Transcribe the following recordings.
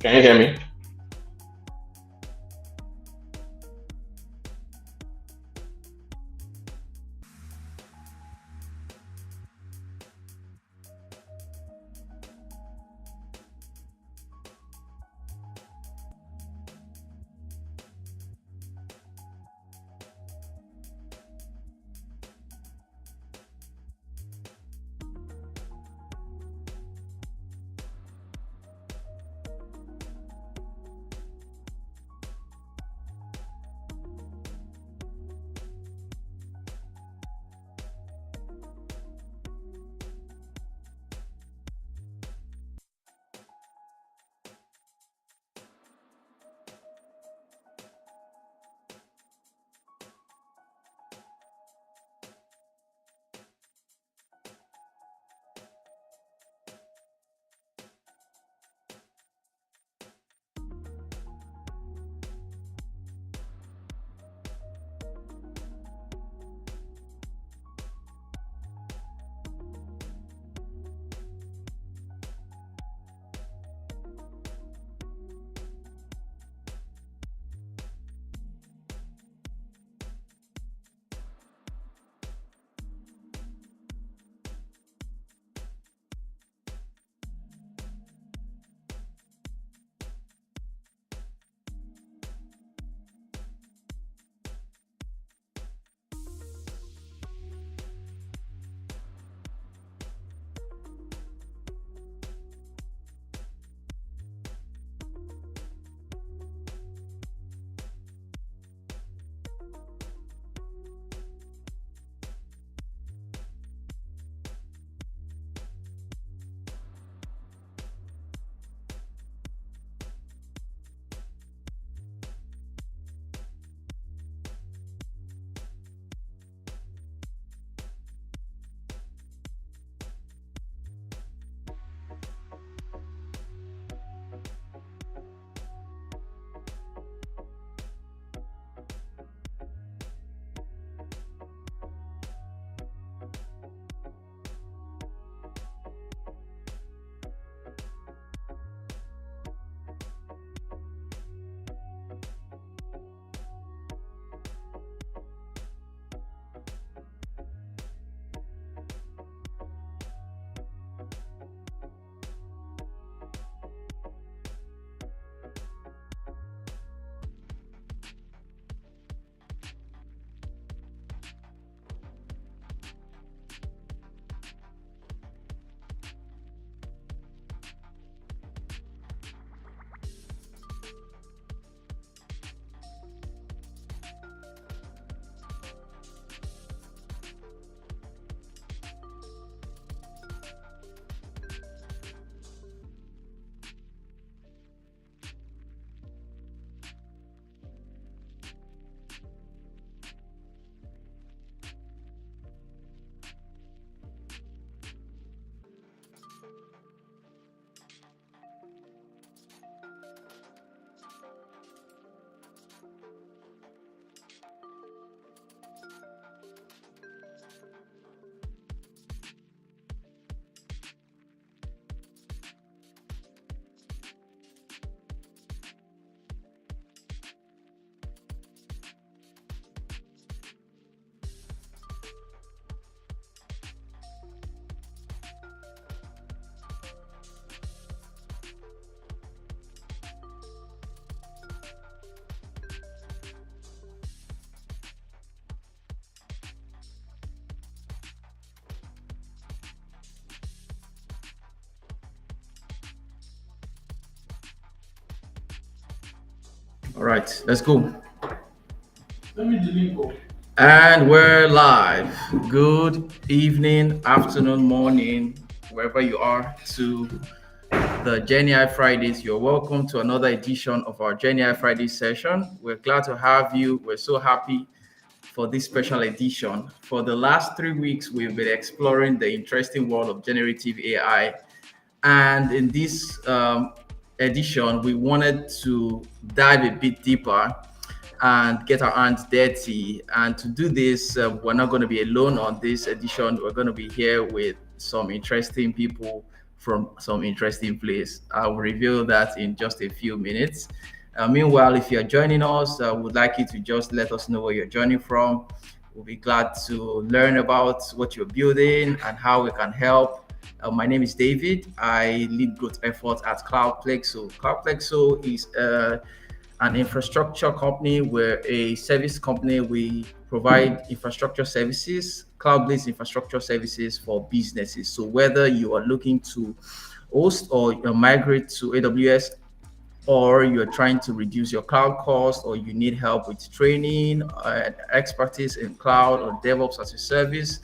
Can you hear me? All right, let's go. And we're live. Good evening, afternoon, morning, wherever you are, to the GenAI Fridays. You're welcome to another edition of our GenAI Friday session. We're glad to have you. We're so happy for this special edition. For the last 3 weeks, we've been exploring the interesting world of generative AI. And in this edition, we wanted to dive a bit deeper and get our hands dirty. And to do this, we're not going to be alone on this edition. We're going to be here with some interesting people from some interesting place. I will reveal that in just a few minutes. Meanwhile, if you're joining us, I would like you to just let us know where you're joining from. We'll be glad to learn about what you're building and how we can help. My name is David. I lead growth efforts at Cloud Plexo. Cloud Plexo is an infrastructure company. We're a service company. We provide infrastructure services, cloud-based infrastructure services for businesses. So whether you are looking to host or migrate to AWS, or you're trying to reduce your cloud cost, or you need help with training, expertise in cloud or DevOps as a service,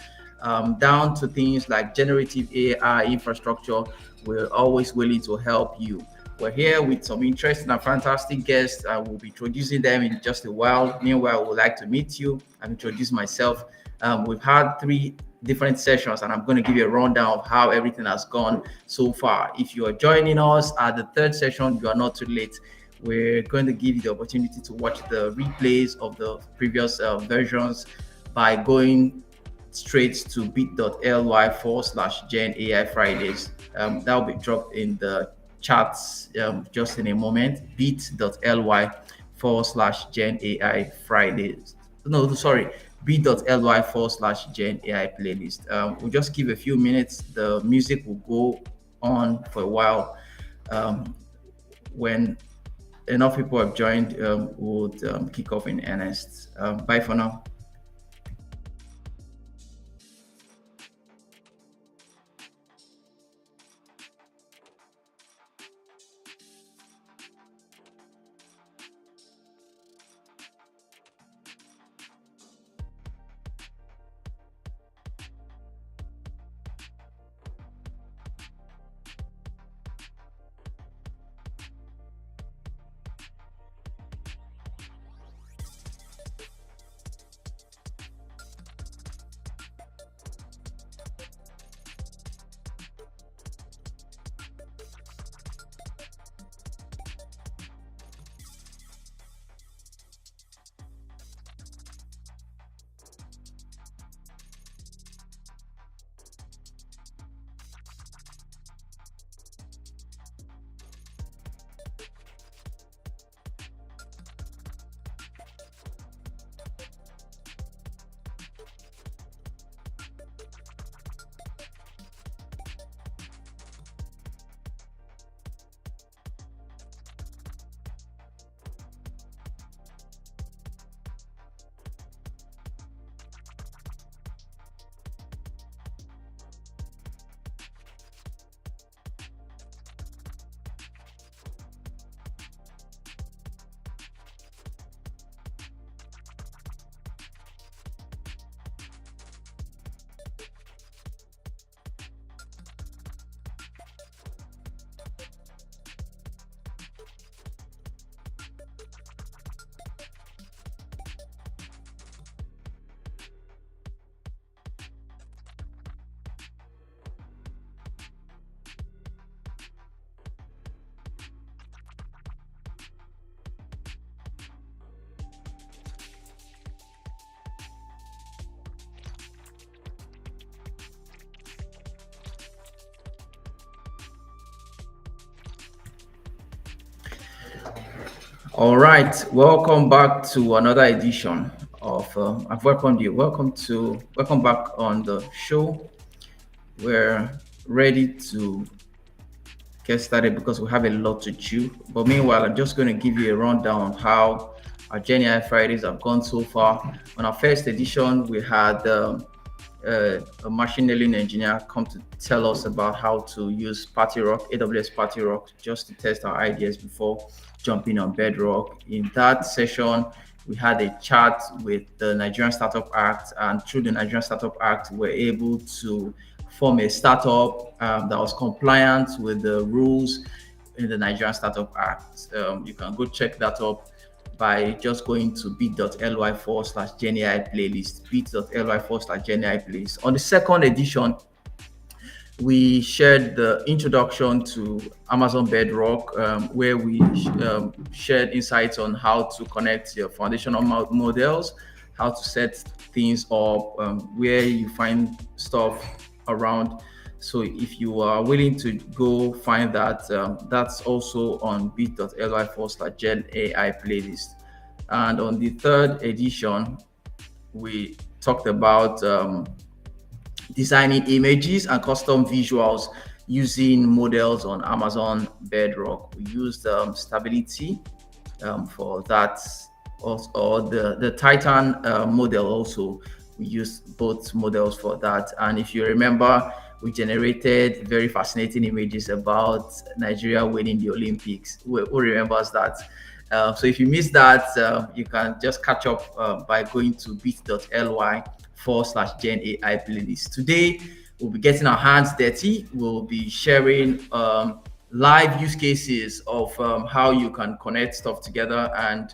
down to things like generative AI infrastructure, we're always willing to help you. We're here with some interesting and fantastic guests. I will be introducing them in just a while. Meanwhile, I would like to meet you and introduce myself. We've had 3 different sessions, and I'm going to give you a rundown of how everything has gone so far. If you are joining us at the 3rd session, you are not too late. We're going to give you the opportunity to watch the replays of the previous versions by going straight to bit.ly/Gen AI Fridays. That will be dropped in the chats just in a moment. bit.ly/Gen AI Fridays. No, sorry, bit.ly/Gen AI playlist. We'll just give a few minutes. The music will go on for a while. When enough people have joined, we'll kick off in earnest. Bye for now. All right, welcome back to another edition of. I've welcomed you. Welcome back on the show. We're ready to get started because we have a lot to chew. But meanwhile, I'm just going to give you a rundown of how our Gen AI Fridays have gone so far. On our first edition, we had a machine learning engineer come to tell us about how to use Bedrock, AWS Bedrock, just to test our ideas before jumping on Bedrock. In that session, we had a chat with the Nigerian Startup Act, and through the Nigerian Startup Act, we're able to form a startup that was compliant with the rules in the Nigerian Startup Act. You can go check that up by just going to bit.ly/Gen AI playlist, bit.ly/Gen AI playlist. On the second edition, we shared the introduction to Amazon Bedrock, where we shared insights on how to connect your foundational models, how to set things up, where you find stuff around So if you are willing to go find that, that's also on bit.ly/Gen AI playlist. And on the third edition, we talked about designing images and custom visuals using models on Amazon Bedrock. We used Stability for that, or the Titan model also. We used both models for that. And if you remember, we generated very fascinating images about Nigeria winning the Olympics. Who remembers that? So if you missed that, you can just catch up by going to bit.ly/Gen AI playlist. Today, we'll be getting our hands dirty. We'll be sharing live use cases of how you can connect stuff together and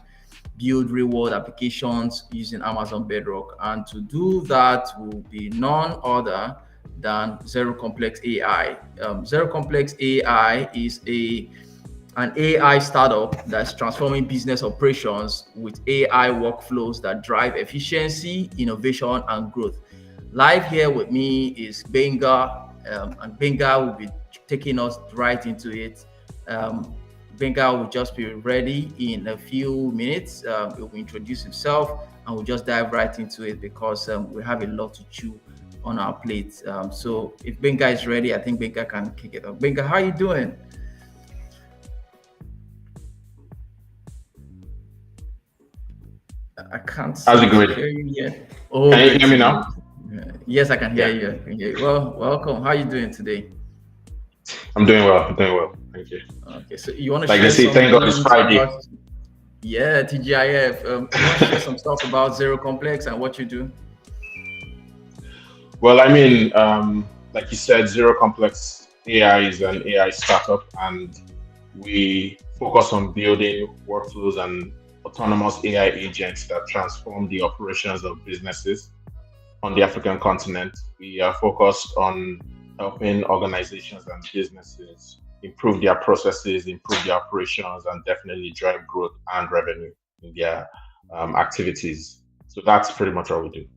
build real world applications using Amazon Bedrock. And to do that will be none other than Zero Complex AI. Zero Complex AI is an AI startup that's transforming business operations with AI workflows that drive efficiency, innovation, and growth. Live here with me is Benga, and Benga will be taking us right into it. Benga will just be ready in a few minutes. He will introduce himself and we'll just dive right into it because we have a lot to chew on our plate. So if Benga is ready, I think Benga can kick it off. Benga, how are you doing? I can't hear you yet. Oh, can you hear me now? Yes, I can hear you. Well, welcome. How are you doing today? I'm doing well. Thank you. Okay, so you want to share some thank God it's Friday. Yeah, TGIF. You want to share some stuff about Zero Complex and what you do? Well, I mean, like you said, Zero Complex AI is an AI startup, and we focus on building workflows and autonomous AI agents that transform the operations of businesses on the African continent. We are focused on helping organizations and businesses improve their processes, improve their operations, and definitely drive growth and revenue in their activities. So that's pretty much what we do.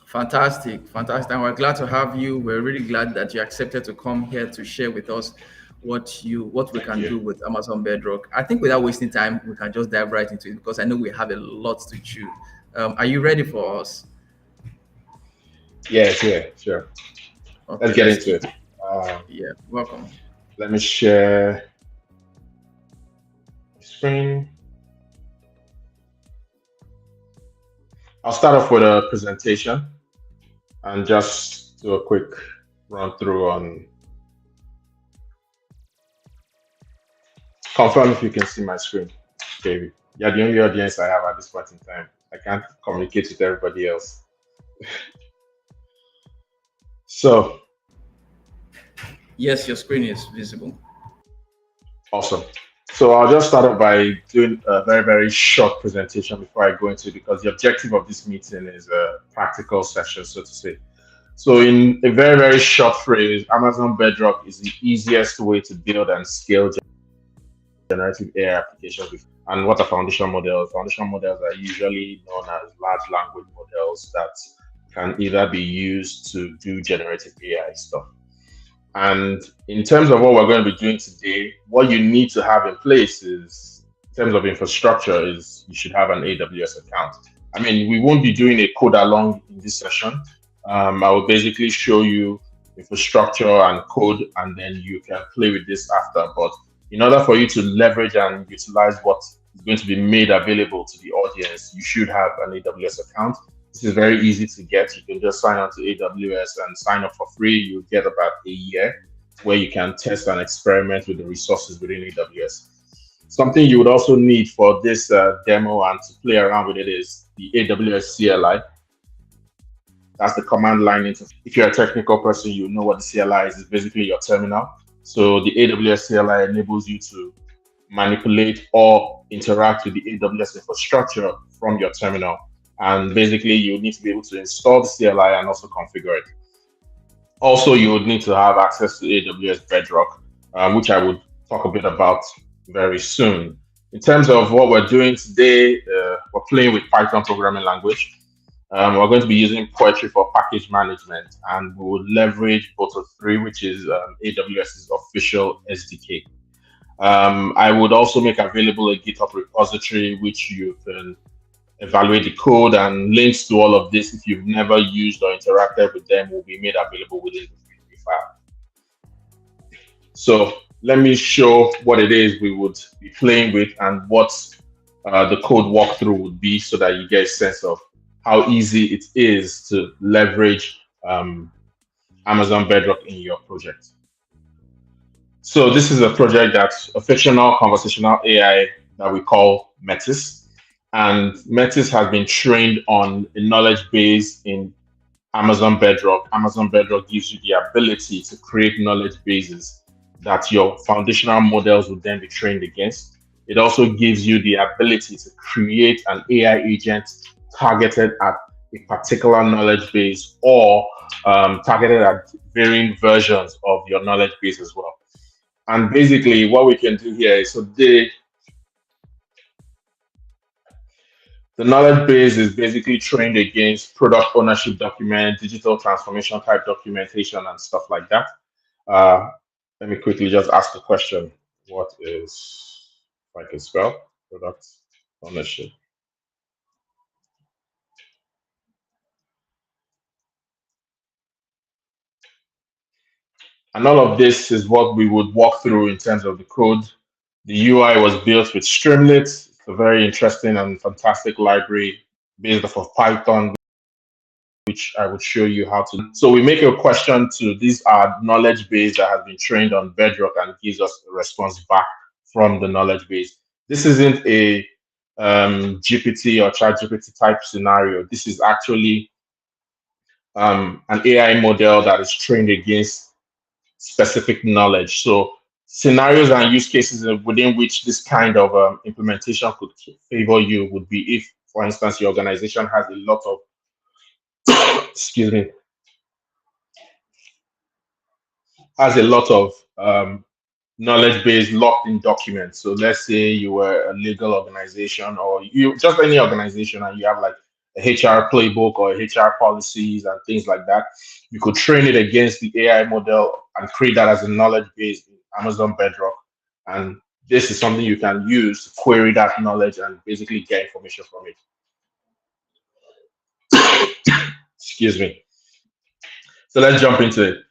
Fantastic. And we're glad to have you. We're really glad that you accepted to come here to share with us what we can do with Amazon Bedrock. I think without wasting time, we can just dive right into it because I know we have a lot to chew. Are you ready for us? Yeah, sure. Okay, let's get into it. Yeah, welcome. Let me share my screen. I'll start off with a presentation and just do a quick run through on. Confirm if you can see my screen, David. You're the only audience I have at this point in time. I can't communicate with everybody else. So. Yes, your screen is visible. Awesome. So I'll just start off by doing a very, very short presentation before I go into it, because the objective of this meeting is a practical session, so to say. So in a very, very short phrase, Amazon Bedrock is the easiest way to build and scale generative AI applications. And what are foundation models? Foundation models are usually known as large language models that can either be used to do generative AI stuff. And in terms of what we're going to be doing today, what you need to have in place is, in terms of infrastructure, is you should have an AWS account. I mean, we won't be doing a code along in this session. I will basically show you infrastructure and code, and then you can play with this after. But in order for you to leverage and utilize what is going to be made available to the audience, you should have an AWS account. This is very easy to get. You can just sign up to AWS and sign up for free. You get about a year where you can test and experiment with the resources within AWS. Something you would also need for this demo and to play around with it is the AWS CLI. That's the command line interface. If you're a technical person, you know what the CLI is. It's basically your terminal. So the AWS CLI enables you to manipulate or interact with the AWS infrastructure from your terminal. And basically, you need to be able to install the CLI and also configure it. Also, you would need to have access to AWS Bedrock, which I would talk a bit about very soon. In terms of what we're doing today, we're playing with Python programming language. We're going to be using Poetry for package management, and we will leverage both of three, which is AWS's official SDK. I would also make available a GitHub repository, which you can evaluate the code, and links to all of this, if you've never used or interacted with them, will be made available within the free file. So let me show what it is we would be playing with and what the code walkthrough would be, so that you get a sense of how easy it is to leverage Amazon Bedrock in your project. So this is a project that's a fictional conversational AI that we call Metis. And Metis has been trained on a knowledge base in Amazon Bedrock. Amazon Bedrock gives you the ability to create knowledge bases that your foundational models will then be trained against. It also gives you the ability to create an AI agent targeted at a particular knowledge base, or targeted at varying versions of your knowledge base as well. And basically what we can do here is, so the knowledge base is basically trained against product ownership document, digital transformation type documentation, and stuff like that. Let me quickly just ask a question. What is, if I can spell, product ownership? And all of this is what we would walk through in terms of the code. The UI was built with Streamlit. It's a very interesting and fantastic library based off of Python, which I would show you how to. So we make a question to these are knowledge base that has been trained on Bedrock, and gives us a response back from the knowledge base. This isn't a GPT or ChatGPT type scenario. This is actually an AI model that is trained against specific knowledge. So scenarios and use cases within which this kind of implementation could favor you would be if, for instance, your organization has a lot of excuse me, has a lot of knowledge base locked in documents. So let's say you were a legal organization, or you just any organization, and you have like a HR playbook or HR policies and things like that. You could train it against the AI model and create that as a knowledge base in Amazon Bedrock. And this is something you can use to query that knowledge and basically get information from it. Excuse me. So let's jump into it.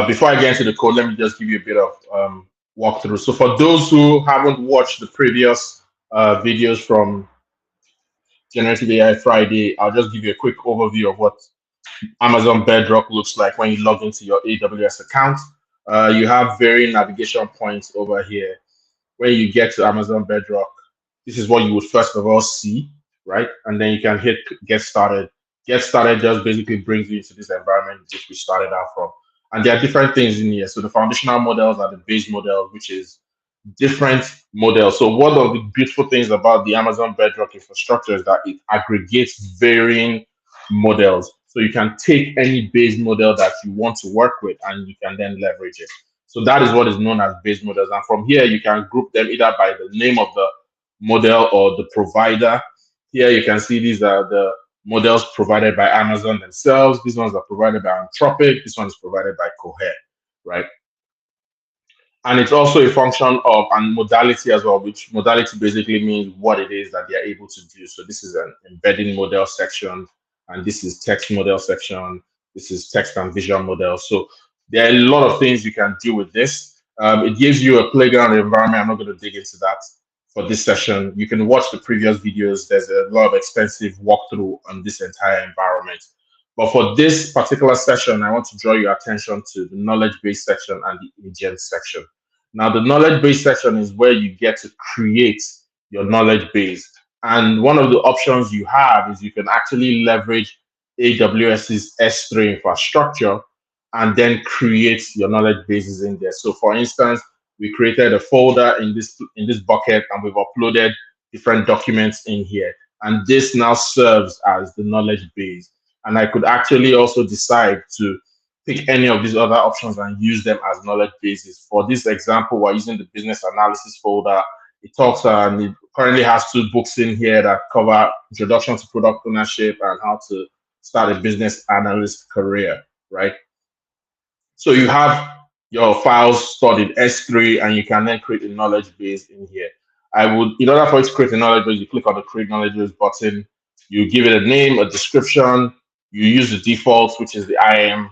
Before I get into the code, let me just give you a bit of walkthrough. So for those who haven't watched the previous videos from Generative AI Friday, I'll just give you a quick overview of what Amazon Bedrock looks like when you log into your AWS account. You have varying navigation points over here. When you get to Amazon Bedrock, this is what you would first of all see, right? And then you can hit get started. Get started just basically brings you into this environment which we started out from. And there are different things in here. So the foundational models are the base model, which is different models. So one of the beautiful things about the Amazon Bedrock infrastructure is that it aggregates varying models. So you can take any base model that you want to work with, and you can then leverage it. So that is what is known as base models. And from here, you can group them either by the name of the model or the provider. Here you can see these are the models provided by Amazon themselves. These ones are provided by Anthropic. This one is provided by Cohere, right? And it's also a function of and modality as well, which modality basically means what it is that they are able to do. So this is an embedding model section, and this is text model section. This is text and visual model. So there are a lot of things you can do with this. It gives you a playground environment. I'm not going to dig into that for this session. You can watch the previous videos. There's a lot of extensive walkthrough on this entire environment. But for this particular session, I want to draw your attention to the knowledge base section and the agent section. Now, the knowledge base section is where you get to create your knowledge base. And one of the options you have is you can actually leverage AWS's S3 infrastructure and then create your knowledge bases in there. So for instance, we created a folder in this bucket, and we've uploaded different documents in here. And this now serves as the knowledge base. And I could actually also decide to pick any of these other options and use them as knowledge bases. For this example, we're using the business analysis folder. It talks and it currently has 2 books in here that cover introduction to product ownership and how to start a business analyst career, right? So you have your files stored in S3, and you can then create a knowledge base in here. In order for you to create a knowledge base, you click on the create knowledge base button, you give it a name, a description, you use the defaults, which is the IAM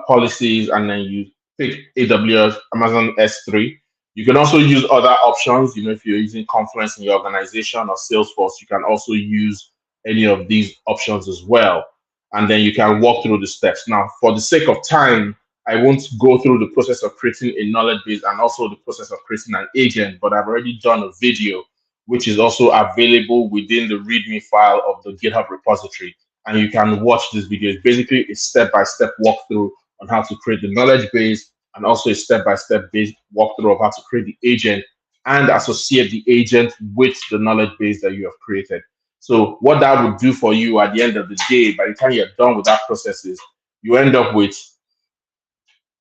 policies, and then you pick AWS, Amazon S3. You can also use other options. If you're using Confluence in your organization or Salesforce, you can also use any of these options as well. And then you can walk through the steps. Now, for the sake of time, I won't go through the process of creating a knowledge base and also the process of creating an agent, but I've already done a video, which is also available within the README file of the GitHub repository. And you can watch this video. It's basically a step-by-step walkthrough on how to create the knowledge base, and also a step-by-step walkthrough of how to create the agent and associate the agent with the knowledge base that you have created. So what that would do for you at the end of the day, by the time you're done with that process, is you end up with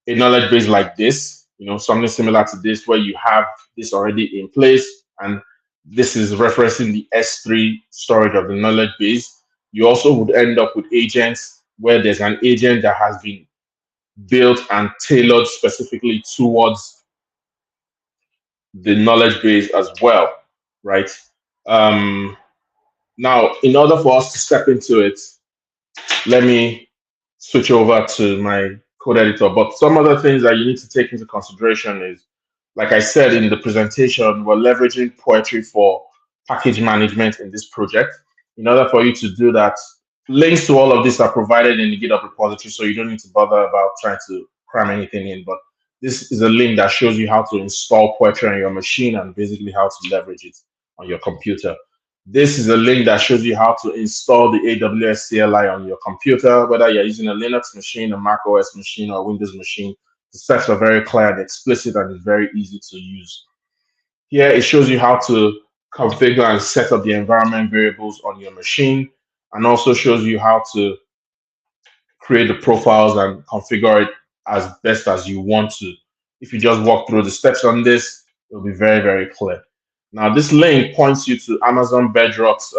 a knowledge base like this, something similar to this, where you have this already in place, and this is referencing the S3 storage of the knowledge base. You also would end up with agents where there's an agent that has been built and tailored specifically towards the knowledge base as well, right? Now, in order for us to step into it, let me switch over to my code editor. But some other things that you need to take into consideration is, like I said in the presentation, we're leveraging Poetry for package management in this project. In order for you to do that, links to all of this are provided in the GitHub repository, so you don't need to bother about trying to cram anything in. But this is a link that shows you how to install Poetry on your machine and basically how to leverage it on your computer. This is a link that shows you how to install the AWS CLI on your computer, whether you're using a Linux machine, a Mac OS machine, or a Windows machine. The steps are very clear and explicit, and it's very easy to use. Here, it shows you how to configure and set up the environment variables on your machine, and also shows you how to create the profiles and configure it as best as you want to. If you just walk through the steps on this, it'll be very, very clear. Now, this link points you to Amazon Bedrock's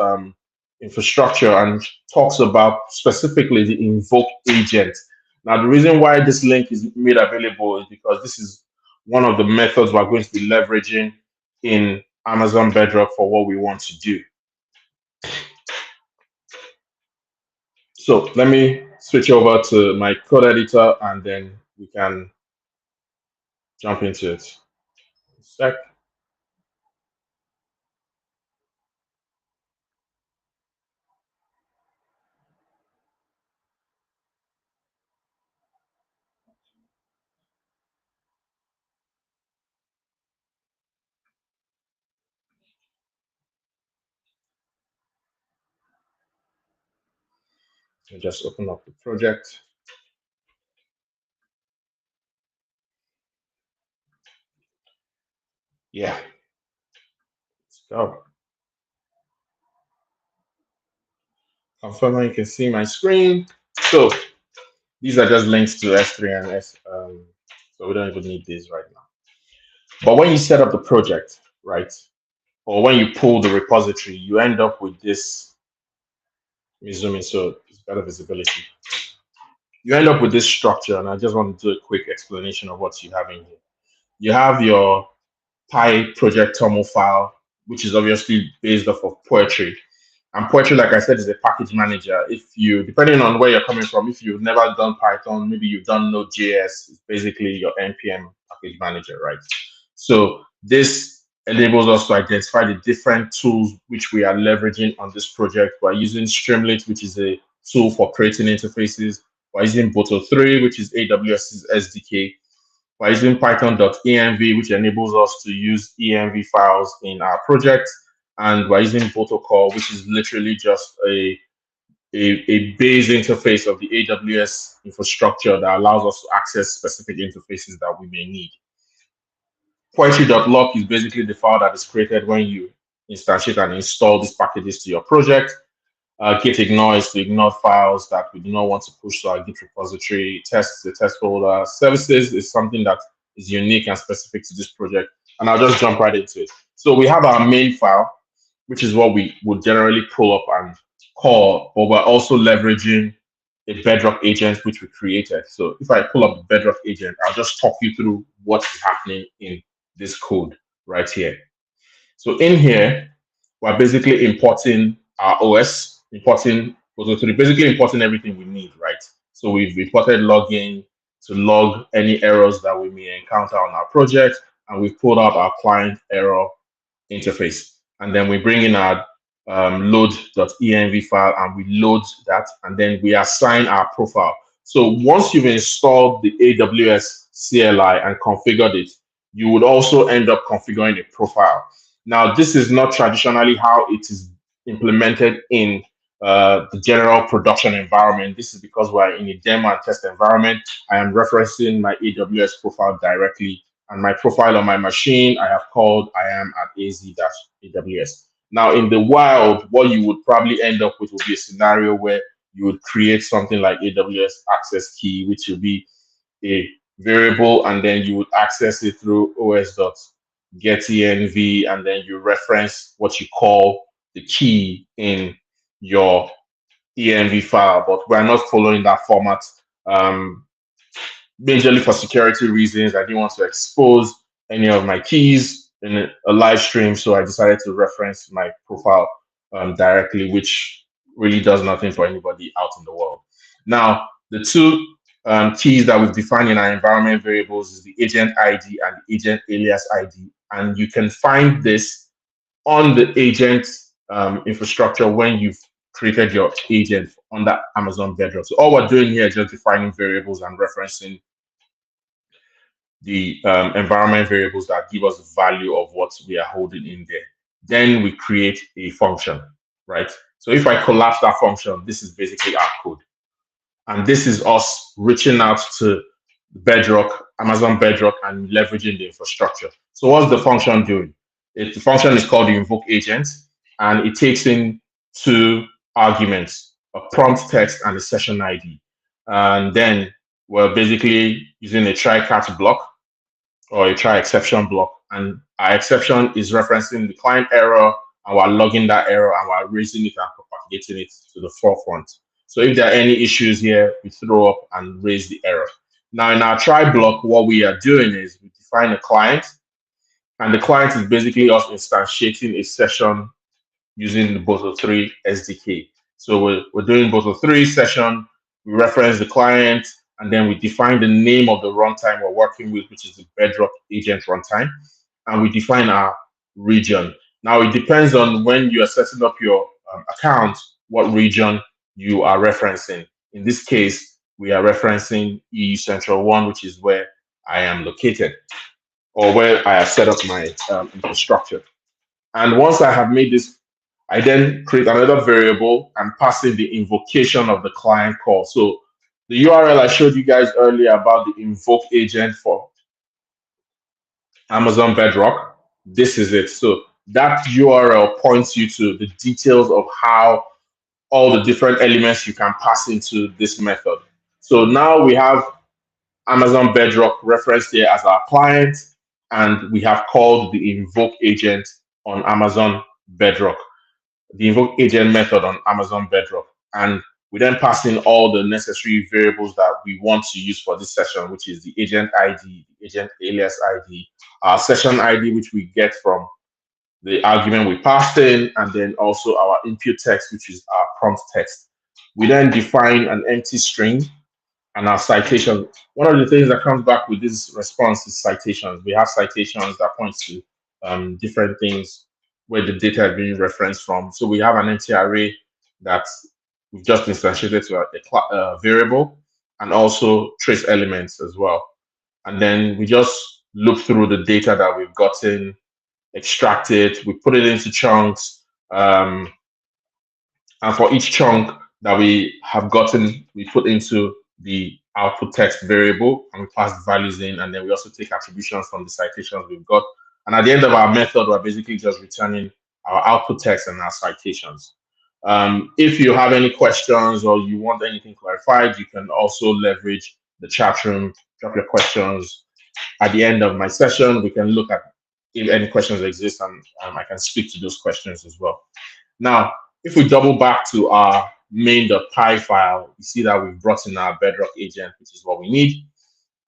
infrastructure and talks about specifically the invoke agent. Now, the reason why this link is made available is because this is one of the methods we're going to be leveraging in Amazon Bedrock for what we want to do. So let me switch over to my code editor, and then we can jump into it. A sec. I'll just open up the project. Yeah, let's go. Confirming you can see my screen. So these are just links to S3 and S. So we don't even need these right now. But when you set up the project, right, or when you pull the repository, you end up with this. Let me zoom in so it's better visibility. You end up with this structure, and I just want to do a quick explanation of what you have in here. You have your Pi project toml file, which is obviously based off of Poetry. And Poetry, like I said, is a package manager. Depending on where you're coming from, if you've never done Python, maybe you've done Node.js, it's basically your NPM package manager, right? So this enables us to identify the different tools which we are leveraging on this project. We're using Streamlit, which is a tool for creating interfaces. We're using Boto3, which is AWS's SDK. We're using python.env, which enables us to use env files in our project. And we're using protocol, which is literally just a base interface of the AWS infrastructure that allows us to access specific interfaces that we may need. Poetry.lock is basically the file that is created when you instantiate and install these packages to your project. Git ignore is to ignore files that we do not want to push to our Git repository. Tests, the test folder. Services is something that is unique and specific to this project. And I'll just jump right into it. So we have our main file, which is what we would generally pull up and call, but we're also leveraging a Bedrock agent which we created. So if I pull up the Bedrock agent, I'll just talk you through what is happening in this code right here. So in here, we're basically importing our OS, importing Photo3, basically importing everything we need, right? So we've imported login to log any errors that we may encounter on our project, and we've pulled out our client error interface. And then we bring in our load.env file and we load that, and then we assign our profile. So once you've installed the AWS CLI and configured it, you would also end up configuring a profile. Now, this is not traditionally how it is implemented in the general production environment. This is because we're in a demo and test environment. I am referencing my AWS profile directly, and my profile on my machine, I have called I am at az-aws. Now, in the wild, what you would probably end up with would be a scenario where you would create something like AWS access key, which will be a variable, and then you would access it through os.getEnv, and then you reference what you call the key in your env file. But we're not following that format. Majorly for security reasons, I didn't want to expose any of my keys in a live stream, so I decided to reference my profile directly, which really does nothing for anybody out in the world. Now, the two keys that we've defined in our environment variables is the agent ID and the agent alias ID, and you can find this on the agent infrastructure when you've created your agent under Amazon Bedrock. So all we're doing here is just defining variables and referencing the environment variables that give us the value of what we are holding in there. Then we create a function, right? So if I collapse that function, this is basically our code. And this is us reaching out to Bedrock, Amazon Bedrock, and leveraging the infrastructure. So what's the function doing? The function is called the invoke agent, and it takes in two arguments, a prompt text and a session ID. And then we're basically using a try catch block or a try exception block. And our exception is referencing the client error, and we're logging that error, and we're raising it and propagating it to the forefront. So if there are any issues here, we throw up and raise the error. Now in our try block, what we are doing is we define a client, and the client is basically us instantiating a session using the Boto3 SDK. So we're doing Boto3 session, we reference the client, and then we define the name of the runtime we're working with, which is the Bedrock agent runtime, and we define our region. Now it depends on when you are setting up your account, what region you are referencing. In this case, we are referencing EU Central 1, which is where I am located, or where I have set up my infrastructure. And once I have made this, I then create another variable and pass in the invocation of the client call. So the URL I showed you guys earlier about the invoke agent for Amazon Bedrock, this is it. So that URL points you to the details of how all the different elements you can pass into this method. So now we have Amazon Bedrock referenced here as our client, and we have called the invoke agent on Amazon Bedrock, the invoke agent method on Amazon Bedrock. And we then pass in all the necessary variables that we want to use for this session, which is the agent ID, the agent alias ID, our session ID, which we get from the argument we passed in, and then also our input text, which is our prompt text. We then define an empty string and our citation. One of the things that comes back with this response is citations. We have citations that point to different things where the data is being referenced from. So we have an empty array that we've just instantiated to a variable, and also trace elements as well. And then we just look through the data that we've gotten, extract it, we put it into chunks, and for each chunk that we have gotten, we put into the output text variable, and we pass the values in, and then we also take attributions from the citations we've got. And at the end of our method, we're basically just returning our output text and our citations. If you have any questions or you want anything clarified, you can also leverage the chat room, drop your questions. At the end of my session, we can look at if any questions exist, and I can speak to those questions as well. Now, if we double back to our main.py file, you see that we've brought in our Bedrock agent, which is what we need.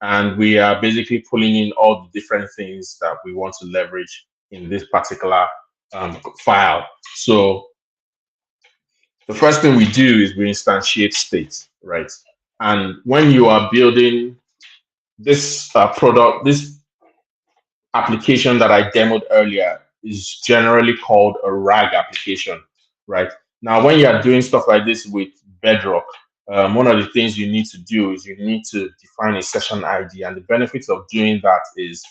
And we are basically pulling in all the different things that we want to leverage in this particular file. So the first thing we do is we instantiate state, right? And when you are building this product, this application that I demoed earlier is generally called a RAG application, right? Now, when you are doing stuff like this with Bedrock, one of the things you need to do is you need to define a session ID. And the benefits of doing that is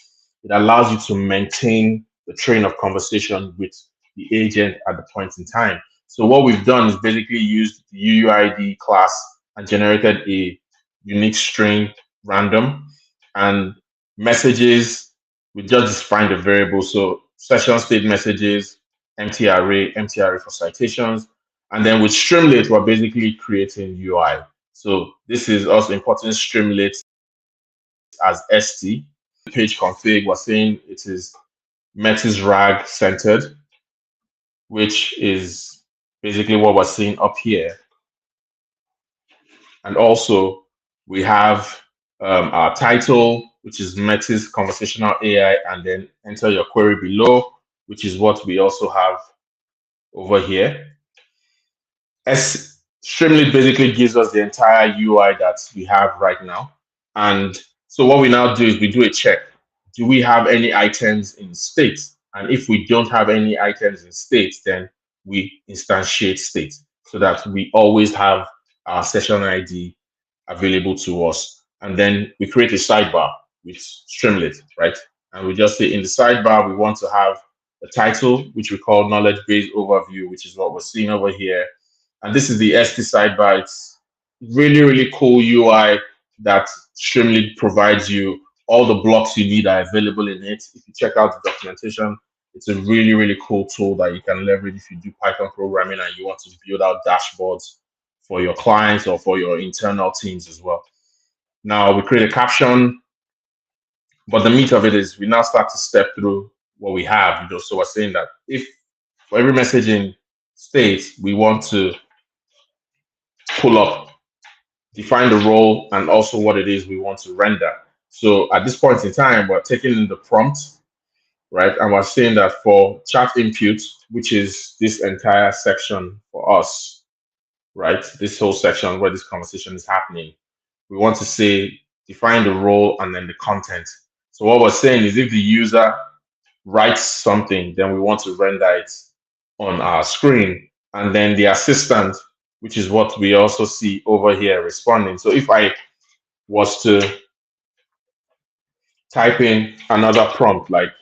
it allows you to maintain the train of conversation with the agent at the point in time. So what we've done is basically used the UUID class and generated a unique string random, and messages, we just defined a variable. So session state messages, empty array for citations. And then with Streamlit, we're basically creating UI. So this is also importing Streamlit as ST. Page config, we're saying it is Metis RAG centered, which is basically what we're seeing up here. And also we have our title, which is Metis conversational AI, and then enter your query below, which is what we also have over here. Streamlit basically gives us the entire UI that we have right now. And so what we now do is we do a check. Do we have any items in state? And if we don't have any items in state, then we instantiate state so that we always have our session ID available to us. And then we create a sidebar with Streamlit, right? And we just say in the sidebar, we want to have the title, which we call knowledge base overview, which is what we're seeing over here. And this is the ST sidebar. It's really, really cool UI that Streamlit provides you. All the blocks you need are available in it. If you check out the documentation, it's a really, really cool tool that you can leverage if you do Python programming and you want to build out dashboards for your clients or for your internal teams as well. Now we create a caption, but the meat of it is we now start to step through what we have. So we're saying that if for every message in state, we want to pull up, define the role, and also what it is we want to render. So at this point in time, we're taking in the prompt, right? And we're saying that for chat input, which is this entire section for us, right? This whole section where this conversation is happening, we want to say, define the role and then the content. So what we're saying is if the user writes something, then we want to render it on our screen. And then the assistant, which is what we also see over here responding. So if I was to type in another prompt, like,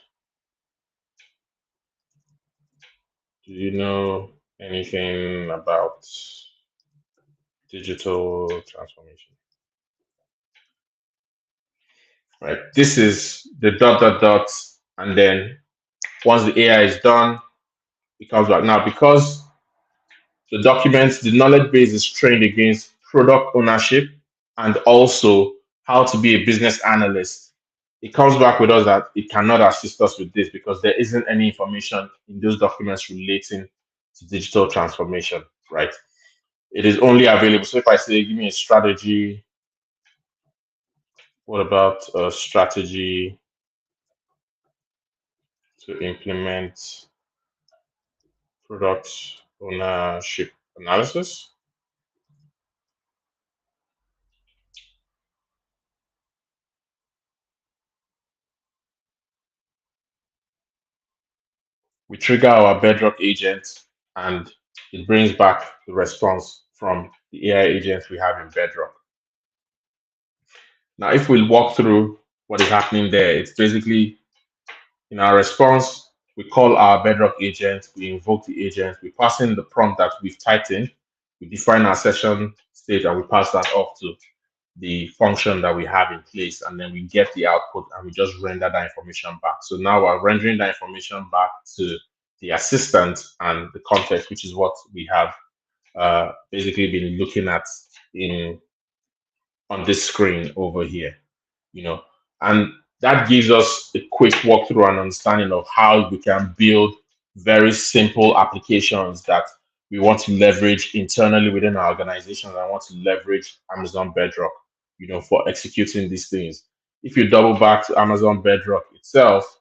do you know anything about digital transformation? Right, this is the ... and then once the AI is done, it comes back. Now, because the documents, the knowledge base is trained against product ownership and also how to be a business analyst, it comes back with us that it cannot assist us with this because there isn't any information in those documents relating to digital transformation, right? It is only available. So if I say, give me a strategy, what about a strategy to implement product ownership analysis? We trigger our Bedrock agent and it brings back the response from the AI agents we have in Bedrock. Now, if we walk through what is happening there, it's basically in our response, we call our Bedrock agent, we invoke the agent, we pass in the prompt that we've typed in, we define our session state, and we pass that off to the function that we have in place, and then we get the output and we just render that information back. So now we're rendering that information back to the assistant and the context, which is what we have basically been looking at on this screen over here, and that gives us a quick walkthrough and understanding of how we can build very simple applications that we want to leverage internally within our organization. I want to leverage Amazon Bedrock, for executing these things. If you double back to Amazon Bedrock itself,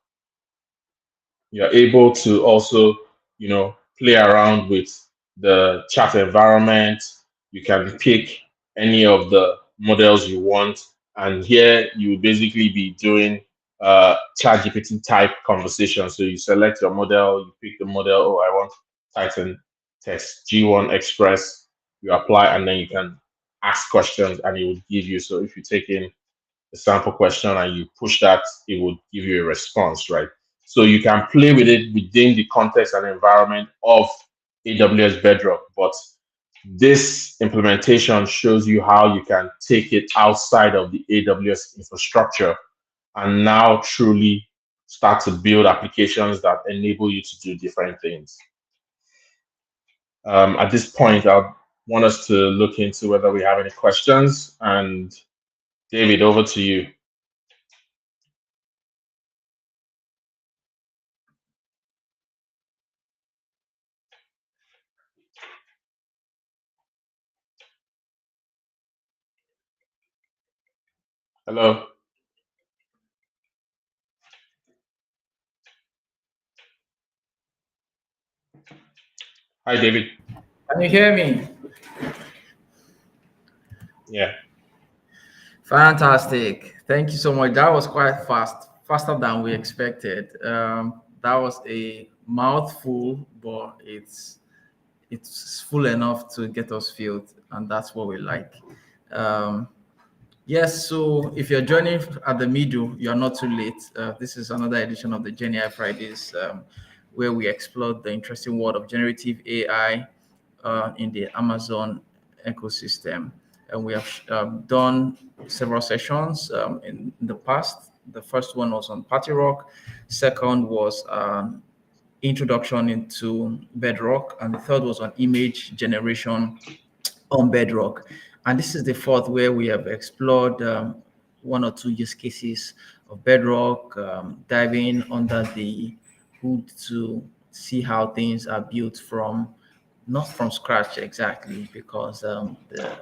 you're able to also, play around with the chat environment. You can pick any of the models you want. And here you will basically be doing chat GPT type conversation. So you select your model, you pick the model. Oh, I want Titan Test G1 Express. You apply, and then you can ask questions and it will give you. So if you take in a sample question and you push that, it would give you a response, right? So you can play with it within the context and environment of AWS Bedrock. But this implementation shows you how you can take it outside of the AWS infrastructure and now truly start to build applications that enable you to do different things. At this point, I want us to look into whether we have any questions. And David, over to you. Hello. Hi, David. Can you hear me? Yeah. Fantastic. Thank you so much. That was quite fast, faster than we expected. That was a mouthful, but it's full enough to get us filled, and that's what we like. Um, yes, so if you're joining at the middle, you're not too late. This is another edition of the GenAI Fridays, where we explore the interesting world of generative AI in the Amazon ecosystem. And we have done several sessions in the past. The first one was on Bedrock. Second was introduction into Bedrock, and the third was on image generation on Bedrock. And this is the fourth where we have explored one or two use cases of Bedrock, diving under the hood to see how things are built from, not from scratch exactly, because the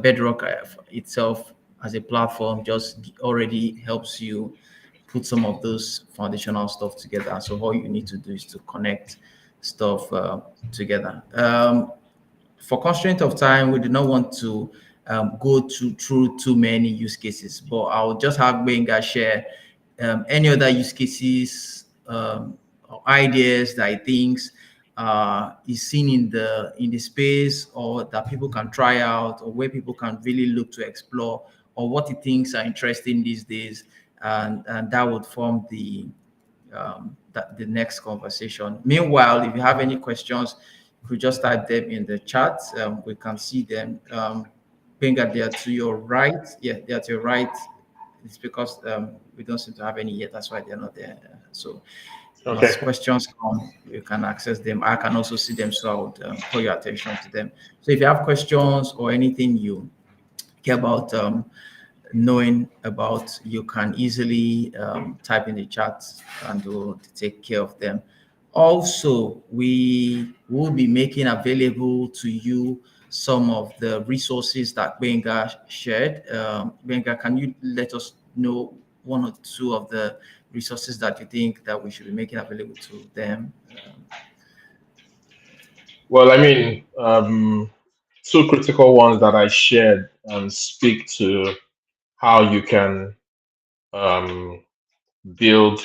Bedrock itself as a platform just already helps you put some of those foundational stuff together. So all you need to do is to connect stuff together. For constraint of time, we do not want to go through too many use cases, but I'll just have Benga share any other use cases or ideas that he thinks is seen in the space, or that people can try out, or where people can really look to explore, or what he thinks are interesting these days, and that would form the next conversation. Meanwhile, if you have any questions, you could just type them in the chat. We can see them. Benga, they are to your right. Yeah, they are to your right. It's because we don't seem to have any yet. That's why they're not there. So Okay. as questions come, you can access them. I can also see them, so I would call your attention to them. So if you have questions or anything you care about knowing about, you can easily type in the chat and we'll take care of them. Also, we will be making available to you some of the resources that Benga shared. Benga, can you let us know one or two of the resources that you think that we should be making available to them? Well, I mean, two critical ones that I shared speak to how you can um, build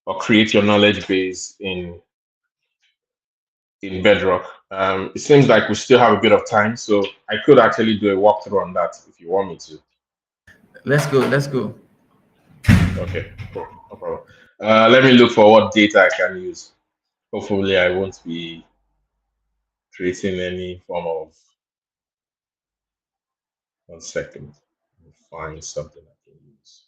or create your knowledge base in Bedrock. It seems like we still have a bit of time, so I could actually do a walkthrough on that if you want me to. Let's go. Let's go. Okay, cool, no problem. Let me look for what data I can use. Hopefully, I won't be creating any form of. 1 second. Find something I can use.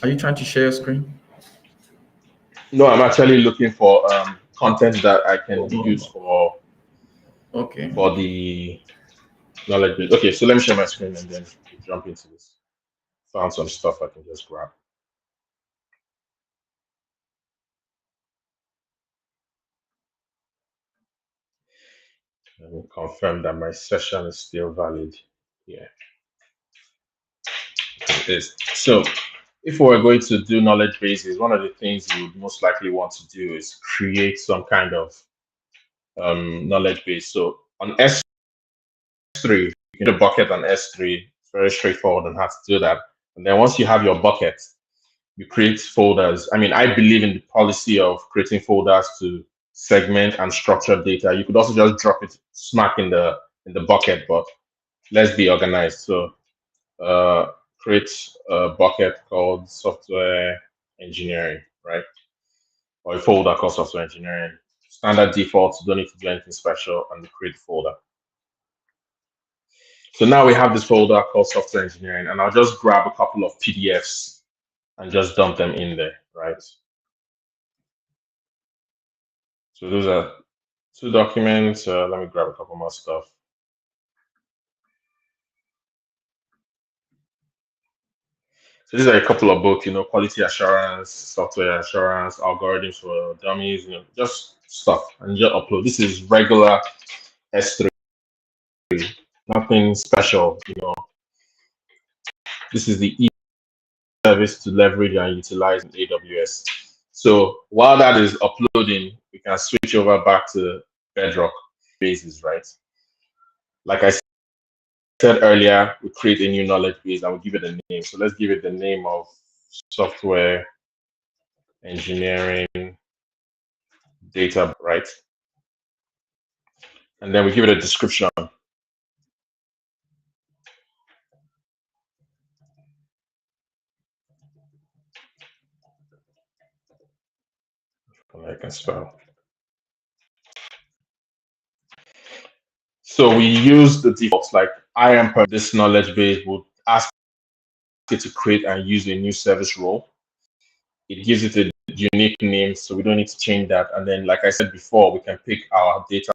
Are you trying to share your screen? No, I'm actually looking for content that I can use Okay. for the knowledge base. Okay, so let me share my screen and then we jump into this. Found some stuff I can just grab. Let me confirm that my session is still valid. Yeah, it is. So if we're going to do knowledge bases, one of the things you would most likely want to do is create some kind of knowledge base. So on S3, you can do a bucket on S3. It's very straightforward on how to do that. And then once you have your bucket, you create folders. I mean, I believe in the policy of creating folders to segment and structure data. You could also just drop it smack in the bucket, but let's be organized. So create a bucket called software engineering, right? Or a folder called software engineering. Standard defaults, you don't need to do anything special, and create folder. So now we have this folder called software engineering, and I'll just grab a couple of PDFs and just dump them in there, right? So those are two documents. Let me grab a couple more stuff. So these are a couple of books, quality assurance, software assurance, algorithms for dummies, just stuff, and just upload. This is regular S3, nothing special, This is the service to leverage and utilize in AWS. So while that is uploading, we can switch over back to Bedrock bases, right? Like I said earlier, we create a new knowledge base and we give it a name. So let's give it the name of software engineering data, right? And then we give it a description. I can spell. So we use the defaults like I am per this knowledge base would ask it to create and use a new service role. It gives it a unique name, so we don't need to change that. And then, like I said before, we can pick our data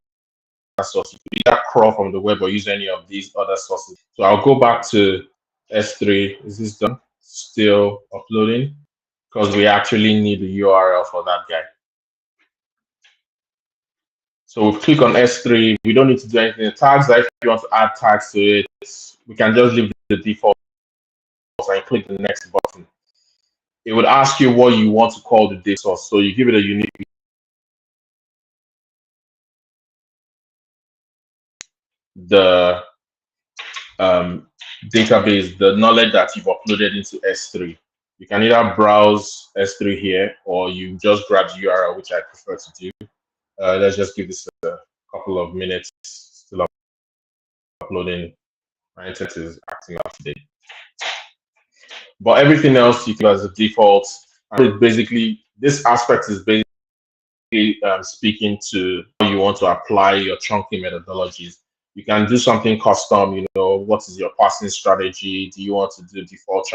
source. Either crawl from the web or use any of these other sources. So I'll go back to S3. Is this done? Still uploading? Because we actually need the URL for that guy. So we click on S3. We don't need to do anything. The tags, if you want to add tags to it, we can just leave the default and click the next button. It would ask you what you want to call the data source. So you give it a unique the database, the knowledge that you've uploaded into S3. You can either browse S3 here or you just grab the URL, which I prefer to do. Let's just give this a couple of minutes. Still uploading. My internet is acting up today. But everything else you can as a default. And basically, this aspect is basically speaking to how you want to apply your chunking methodologies. You can do something custom, what is your parsing strategy? Do you want to do default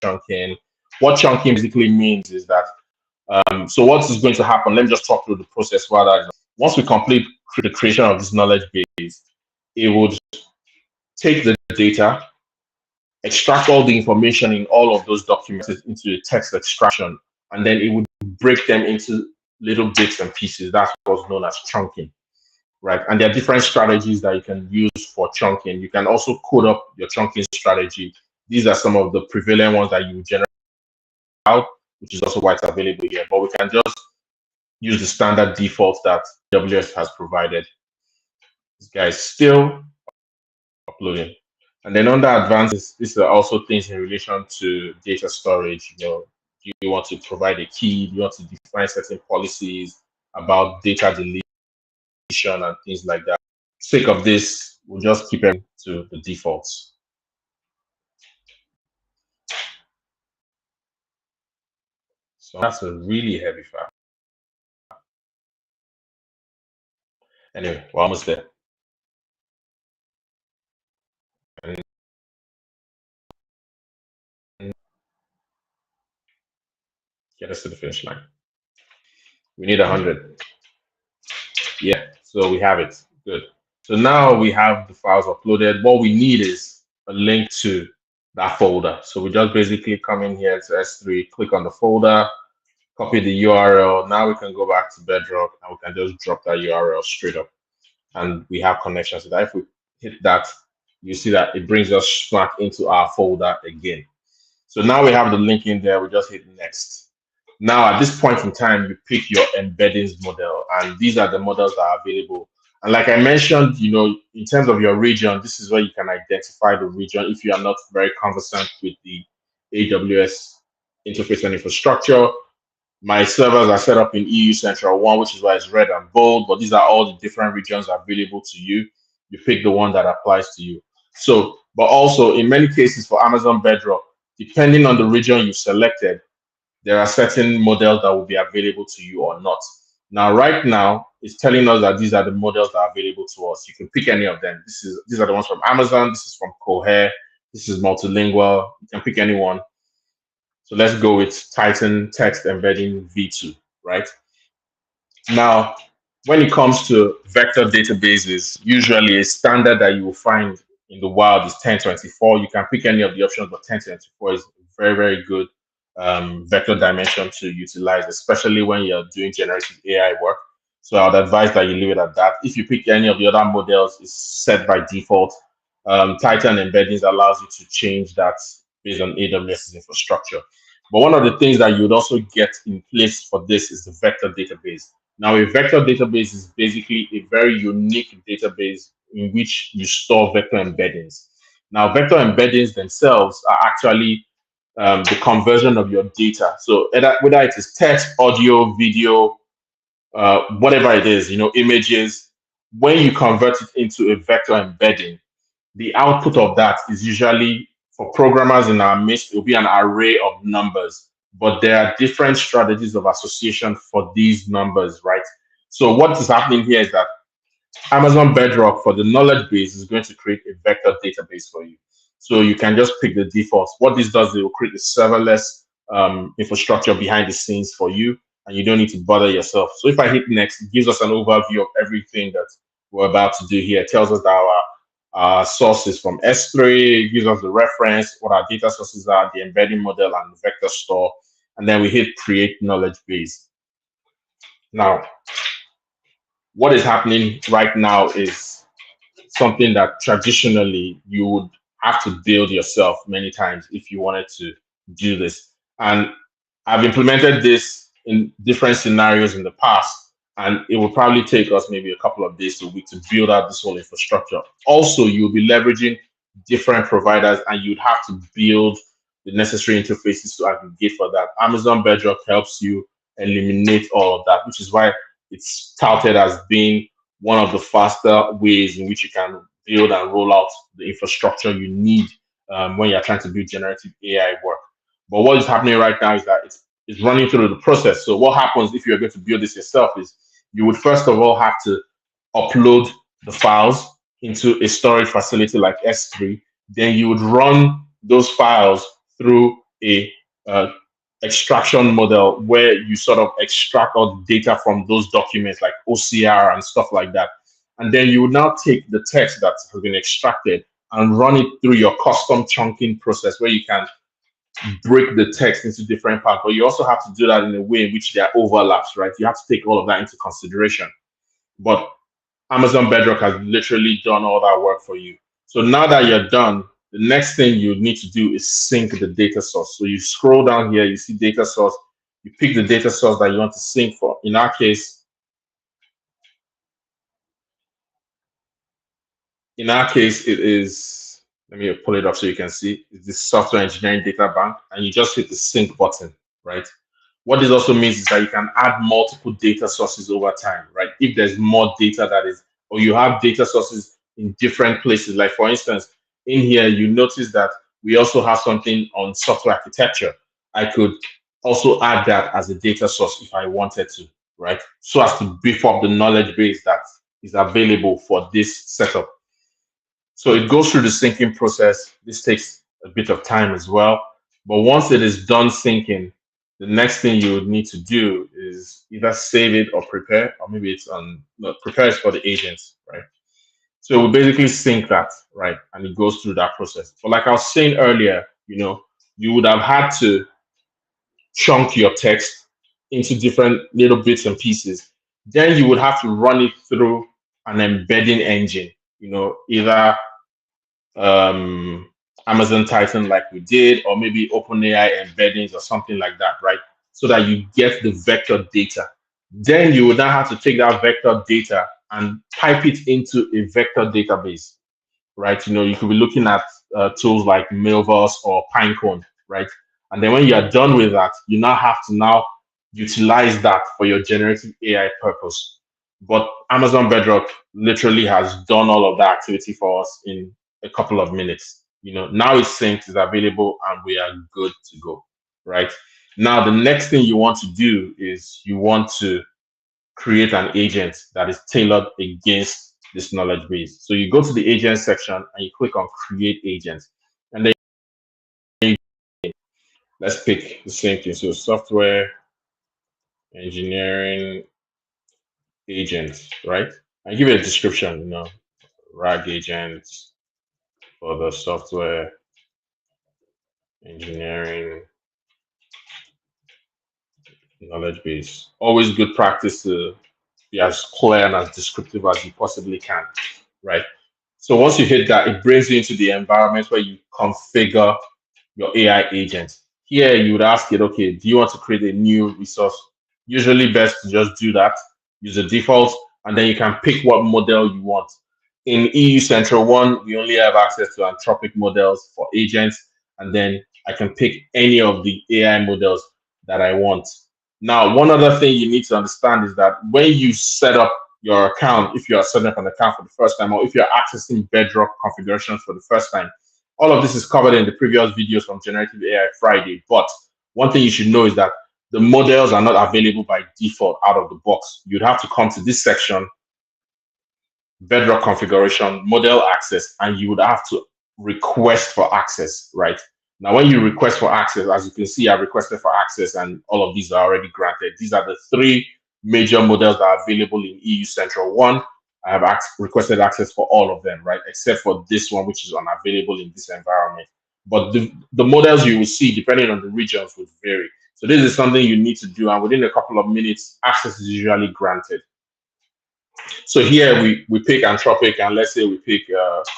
chunking? What chunking basically means is that, so what is going to happen? Let me just talk through the process. Once we complete the creation of this knowledge base, it would take the data, extract all the information in all of those documents into a text extraction, and then it would break them into little bits and pieces. That's what's known as chunking, right? And there are different strategies that you can use for chunking. You can also code up your chunking strategy. These are some of the prevalent ones that you generate out, which is also why it's available here. But we can just use the standard default that AWS has provided. This guy is still uploading. And then under advanced, these are also things in relation to data storage. Do you want to provide a key? Do you want to define certain policies about data deletion and things like that? For the sake of this, we'll just keep it to the defaults. So that's a really heavy file. Anyway, we're almost there. And Get us to the finish line. We need 100. Yeah, so we have it. Good. So now we have the files uploaded. What we need is a link to that folder. So we just basically come in here to S3, click on the folder, copy the URL. Now we can go back to Bedrock and we can just drop that URL straight up. And we have connections to that. If we hit that, you see that it brings us smack into our folder again. So now we have the link in there. We just hit next. Now, at this point in time, you pick your embeddings model, and these are the models that are available. And like I mentioned, in terms of your region, this is where you can identify the region if you are not very conversant with the AWS interface and infrastructure. My servers are set up in EU Central 1, which is why it's red and bold, but these are all the different regions available to you. You pick the one that applies to you. So, but also in many cases for Amazon Bedrock, depending on the region you selected, there are certain models that will be available to you or not. Now, right now, it's telling us that these are the models that are available to us. You can pick any of them. These are the ones from Amazon. This is from Cohere. This is multilingual. You can pick any one. So let's go with Titan Text Embedding V2, right? Now, when it comes to vector databases, usually a standard that you will find in the wild is 1024. You can pick any of the options, but 1024 is very, very good vector dimension to utilize, especially when you're doing generative AI work. So I would advise that you leave it at that. If you pick any of the other models, it's set by default. Titan Embeddings allows you to change that based on AWS's infrastructure. But one of the things that you would also get in place for this is the vector database. Now, a vector database is basically a very unique database in which you store vector embeddings. Now, vector embeddings themselves are actually the conversion of your data. So whether it is text, audio, video, whatever it is, images, when you convert it into a vector embedding, the output of that is usually, for programmers in our midst, it will be an array of numbers, but there are different strategies of association for these numbers, right? So what is happening here is that Amazon Bedrock, for the knowledge base, is going to create a vector database for you. So you can just pick the defaults. What this does, it will create a serverless infrastructure behind the scenes for you, and you don't need to bother yourself. So if I hit next, it gives us an overview of everything that we're about to do here. It tells us that our sources from S3, gives us the reference, what our data sources are, the embedding model, and the vector store. And then we hit create knowledge base. Now, what is happening right now is something that traditionally you would have to build yourself many times if you wanted to do this. And I've implemented this in different scenarios in the past, and it will probably take us maybe a couple of days to a week to build out this whole infrastructure. Also, you'll be leveraging different providers, and you'd have to build the necessary interfaces to aggregate for that. Amazon Bedrock helps you eliminate all of that, which is why it's touted as being one of the faster ways in which you can build and roll out the infrastructure you need when you're trying to build generative AI work. But what is happening right now is that it's running through the process. So what happens if you're going to build this yourself is you would first of all have to upload the files into a storage facility like S3. Then you would run those files through a extraction model where you sort of extract all the data from those documents like OCR and stuff like that. And then you would now take the text that has been extracted and run it through your custom chunking process where you can break the text into different parts. But you also have to do that in a way in which there are overlaps, right? You have to take all of that into consideration. But Amazon Bedrock has literally done all that work for you. So now that you're done, the next thing you need to do is sync the data source. So you scroll down here, you see data source, you pick the data source that you want to sync for. In our case, it is, let me pull it up so you can see, it's the software engineering data bank, and you just hit the sync button, right? What this also means is that you can add multiple data sources over time, right? If there's more data that is, or you have data sources in different places, like for instance, in here, you notice that we also have something on software architecture. I could also add that as a data source if I wanted to, right? So as to beef up the knowledge base that is available for this setup. So it goes through the syncing process. This takes a bit of time as well. But once it is done syncing, the next thing you would need to do is either save it or prepare, or maybe it's on no, prepare is for the agents, right? So we basically sync that, right? And it goes through that process. But like I was saying earlier, you would have had to chunk your text into different little bits and pieces. Then you would have to run it through an embedding engine, either um, Amazon Titan like we did, or maybe OpenAI embeddings or something like that, right? So that you get the vector data. Then you would now have to take that vector data and pipe it into a vector database, right? You could be looking at tools like Milvus or Pinecone, right? And then when you are done with that, you now have to now utilize that for your generative AI purpose. But Amazon Bedrock literally has done all of that activity for us in a couple of minutes. Now it's synced, it's available, and we are good to go, right? Now, the next thing you want to do is you want to create an agent that is tailored against this knowledge base. So you go to the agent section and you click on create agent. And then let's pick the same thing. So software engineering agent, right? I give it a description, RAG agent for the software engineering knowledge base. Always good practice to be as clear and as descriptive as you possibly can, right? So once you hit that, it brings you into the environment where you configure your AI agent. Here, you would ask it, okay, do you want to create a new resource? Usually best to just do that, use the default, and then you can pick what model you want. In EU Central 1, we only have access to Anthropic models for agents, and then I can pick any of the AI models that I want. Now, one other thing you need to understand is that when you set up your account, if you are setting up an account for the first time, or if you're accessing Bedrock configurations for the first time, all of this is covered in the previous videos from Generative AI Friday. But one thing you should know is that the models are not available by default out of the box. You'd have to come to this section, Bedrock configuration, model access, and you would have to request for access, right? Now, when you request for access, as you can see, I've requested for access and all of these are already granted. These are the three major models that are available in EU Central 1. I have requested access for all of them, right? Except for this one, which is unavailable in this environment. But the models you will see, depending on the regions, would vary. So this is something you need to do. And within a couple of minutes, access is usually granted. So here we pick Anthropic, and let's say we pick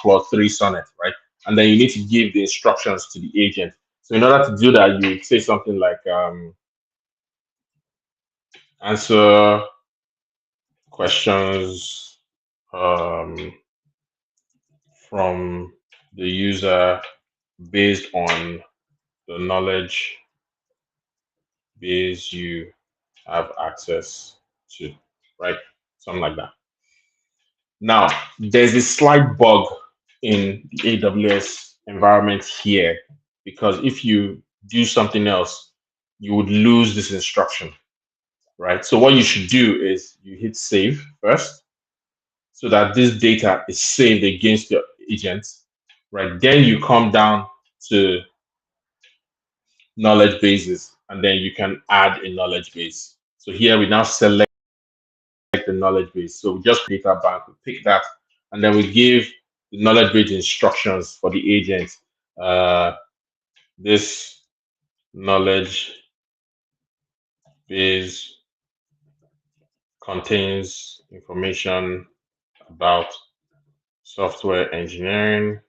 Claude 3 Sonnet, right? And then you need to give the instructions to the agent. So in order to do that, you say something like answer questions from the user based on the knowledge base you have access to, right? Something like that. Now, there's a slight bug in the AWS environment here, because if you do something else, you would lose this instruction, right? So what you should do is you hit save first, so that this data is saved against your agent, right? Then you come down to knowledge bases, and then you can add a knowledge base. So here we now select the knowledge base. So we just data bank, we pick that, and then we give the knowledge base instructions for the agent. This knowledge base contains information about software engineering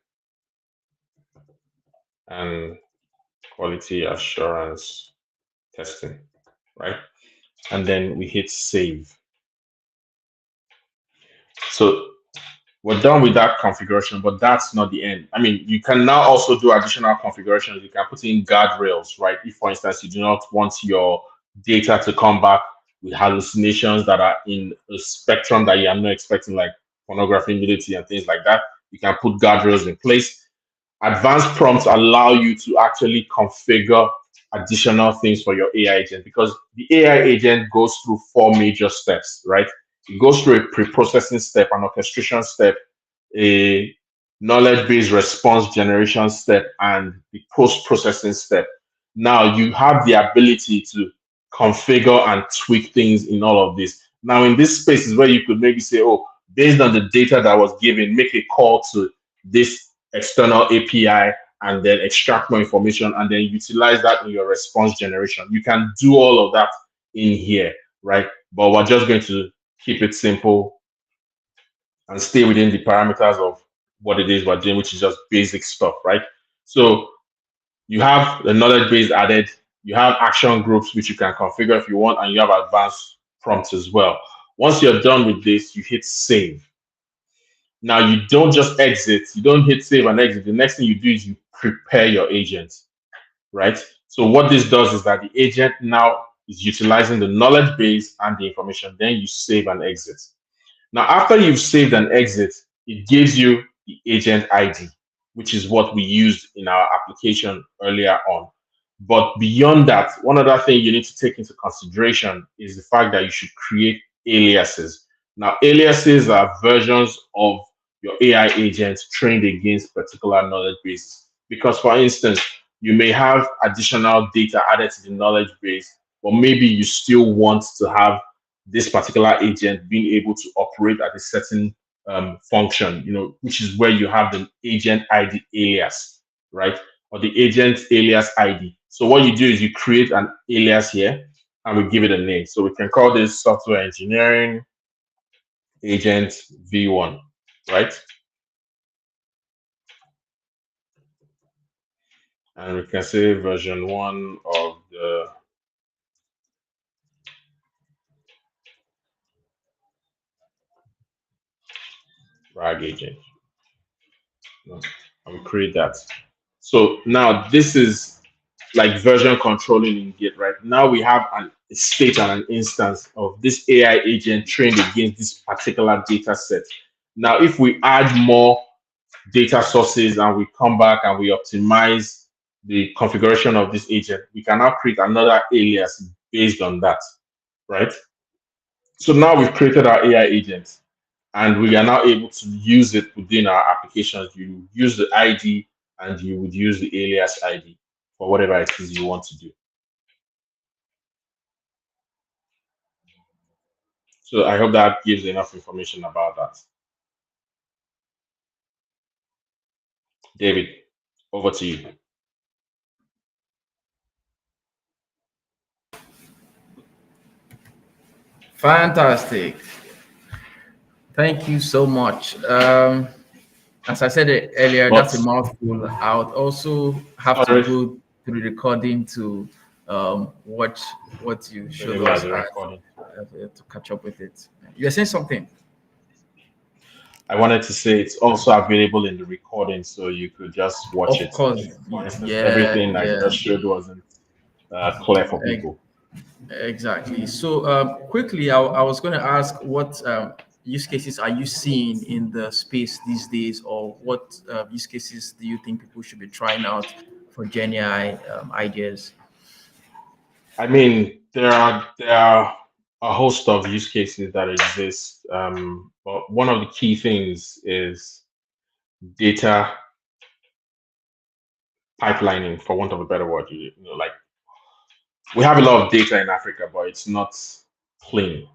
and quality assurance testing, right? And then we hit save. So we're done with that configuration, but that's not the end. I mean, you can now also do additional configurations. You can put in guardrails, right? If, for instance, you do not want your data to come back with hallucinations that are in a spectrum that you are not expecting, like pornography, nudity, and things like that, you can put guardrails in place. Advanced prompts allow you to actually configure additional things for your AI agent, because the AI agent goes through four major steps, right? It goes through a pre-processing step, an orchestration step, a knowledge-based response generation step, and the post-processing step. Now you have the ability to configure and tweak things in all of this. Now, in this space is where you could maybe say, oh, based on the data that was given, make a call to this external API and then extract more information and then utilize that in your response generation. You can do all of that in here, right? But we're just going to keep it simple and stay within the parameters of what it is we're doing, which is just basic stuff, right? So you have the knowledge base added, you have action groups, which you can configure if you want, and you have advanced prompts as well. Once you're done with this, you hit save. Now you don't just exit, you don't hit save and exit. The next thing you do is you prepare your agent, right? So what this does is that the agent now is utilizing the knowledge base and the information, then you save and exit. Now, after you've saved and exit, it gives you the agent ID, which is what we used in our application earlier on. But beyond that, one other thing you need to take into consideration is the fact that you should create aliases. Now, aliases are versions of your AI agents trained against particular knowledge bases. Because, for instance, you may have additional data added to the knowledge base, but maybe you still want to have this particular agent being able to operate at a certain function, which is where you have the agent ID alias, right? Or the agent alias ID. So what you do is you create an alias here and we give it a name. So we can call this software engineering agent V1, right? And we can say version 1 of the RAG agent. And we create that. So now this is like version controlling in Git, right? Now we have a state and an instance of this AI agent trained against this particular data set. Now, if we add more data sources and we come back and we optimize the configuration of this agent, we can now create another alias based on that, right? So now we've created our AI agent and we are now able to use it within our applications. You use the ID and you would use the alias ID for whatever it is you want to do. So I hope that gives enough information about that. David, over to you. Fantastic. Thank you so much. As I said earlier, But, that's a mouthful. I would also have to go through the recording to watch what you showed us to catch up with it. You're saying something? I wanted to say it's also available in the recording, so you could just watch it. Of course. For instance, Yeah, everything I just showed wasn't clear for people. Exactly. So quickly, I was going to ask what use cases are you seeing in the space these days, or what use cases do you think people should be trying out for GenAI ideas? I mean, there are a host of use cases that exist, but one of the key things is data pipelining, for want of a better word. Like we have a lot of data in Africa, but it's not clean,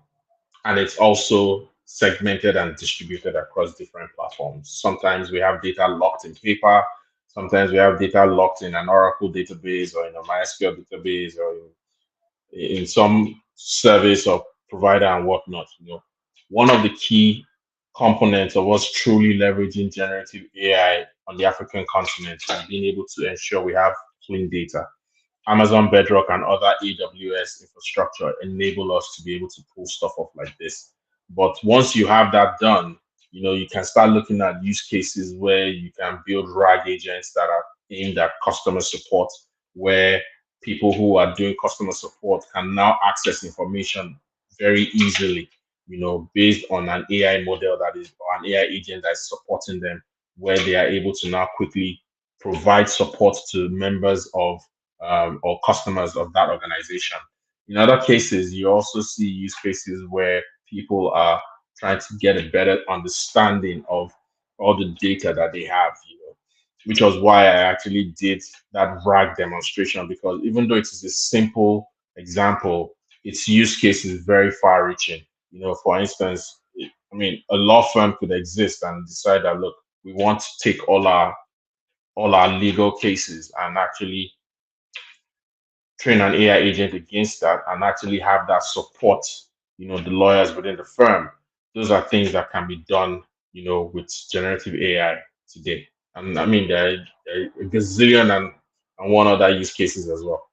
and it's also segmented and distributed across different platforms. Sometimes we have data locked in paper. Sometimes we have data locked in an Oracle database or in a MySQL database or in some service or provider and whatnot. One of the key components of us truly leveraging generative AI on the African continent is being able to ensure we have clean data. Amazon Bedrock and other AWS infrastructure enable us to be able to pull stuff off like this. But once you have that done, you can start looking at use cases where you can build RAG agents that are aimed at customer support, where people who are doing customer support can now access information very easily, based on an AI model that is, or an AI agent that is supporting them, where they are able to now quickly provide support to members of or customers of that organization. In other cases, you also see use cases where people are trying to get a better understanding of all the data that they have. which was why I actually did that RAG demonstration, because even though it is a simple example, its use case is very far reaching. For instance, I mean, a law firm could exist and decide that, look, we want to take all our legal cases and actually train an AI agent against that and actually have that support, the lawyers within the firm. Those are things that can be done, with generative AI today. And I mean, there are a gazillion and one other use cases as well.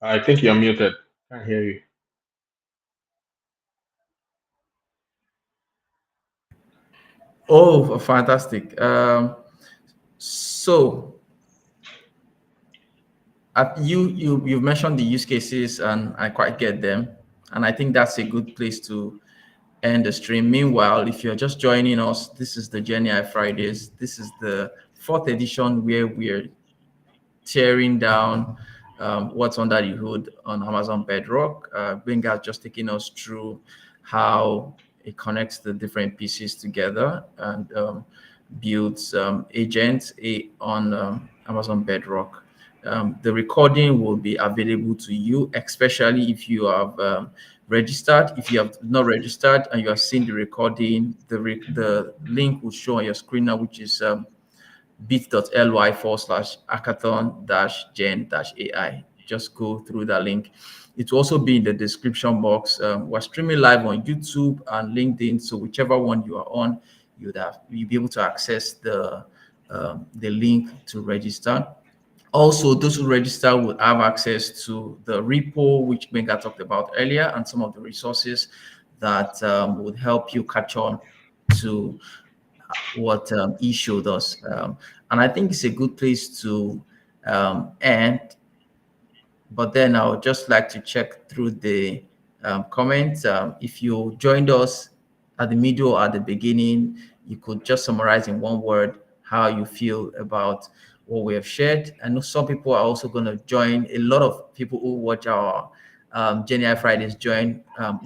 I think you're muted. Can't hear you. Oh, fantastic. So you've mentioned the use cases, and I quite get them, and I think that's a good place to end the stream. Meanwhile, if you're just joining us, this is the GenAI Fridays. This is the fourth edition where we're tearing down what's under the hood on Amazon Bedrock. Benga just taking us through how it connects the different pieces together and builds agents on Amazon Bedrock. The recording will be available to you, especially if you have registered. If you have not registered and you have seen the recording, the link will show on your screen now, which is bit.ly/hackathon-gen-AI. Just go through that link. It will also be in the description box. We're streaming live on YouTube and LinkedIn, so whichever one you are on, you'll be able to access the link to register. Also, those who register will have access to the repo, which Benga talked about earlier, and some of the resources that would help you catch on to what he showed us. And I think it's a good place to end. But then I would just like to check through the comments. If you joined us at the middle or at the beginning, you could just summarize in one word how you feel about what we have shared. I know some people are also going to join. A lot of people who watch our GenAI Fridays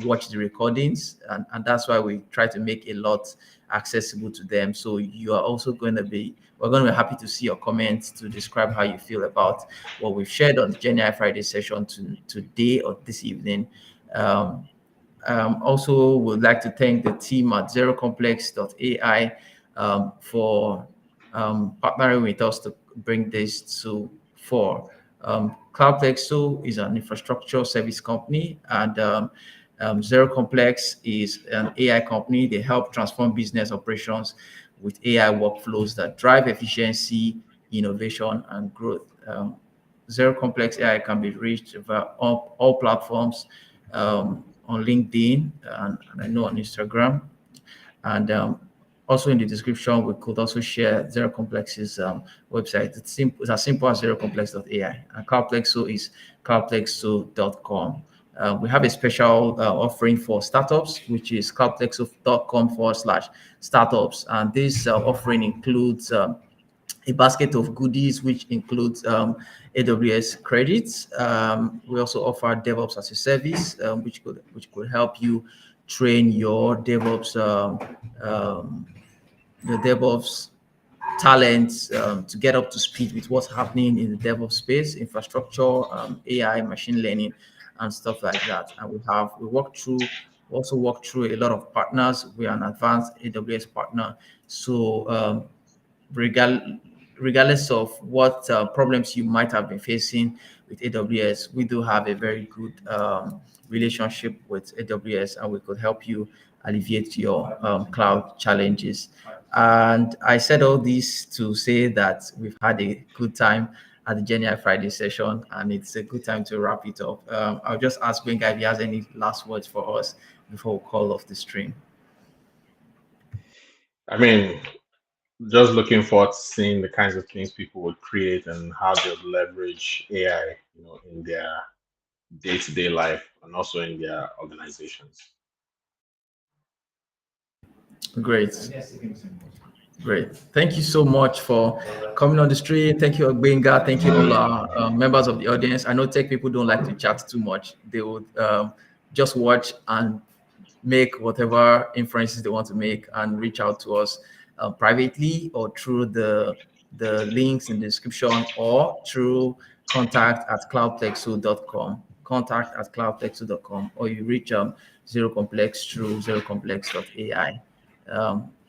watch the recordings, and that's why we try to make a lot accessible to them. So you are also we're going to be happy to see your comments to describe how you feel about what we've shared on the GenAI Friday session today or this evening. Also, would like to thank the team at zerocomplex.ai for partnering with us to bring this to fore. CloudPlexo is an infrastructure service company, and Zero Complex is an AI company. They help transform business operations with AI workflows that drive efficiency, innovation, and growth. Zero Complex AI can be reached via all platforms, on LinkedIn and I know on Instagram. And also in the description, we could also share Zero Complex's website. It's as simple as zerocomplex.ai. And CloudPlexo is cloudplexo.com. We have a special offering for startups, which is cloudplexo.com/startups. And this offering includes a basket of goodies, which includes AWS credits. We also offer DevOps as a service, which could help you train your the DevOps talents to get up to speed with what's happening in the DevOps space, infrastructure, AI, machine learning, and stuff like that. And we also work through a lot of partners. We are an advanced AWS partner, so regal- regardless of what problems you might have been facing with AWS, we do have a very good relationship with AWS, and we could help you alleviate your cloud challenges. And I said all this to say that we've had a good time at the GenAI Friday session, and it's a good time to wrap it up. I'll just ask Benga if he has any last words for us before we call off the stream. I mean, just looking forward to seeing the kinds of things people would create and how they'll leverage AI, in their day-to-day life and also in their organizations. Great. Great. Thank you so much for coming on the stream. Thank you, Benga. Thank you, all our members of the audience. I know tech people don't like to chat too much. They would just watch and make whatever inferences they want to make and reach out to us privately or through the links in the description or through contact@cloudplexo.com, contact@cloudplexo.com, or you reach Zero Complex through zerocomplex.ai.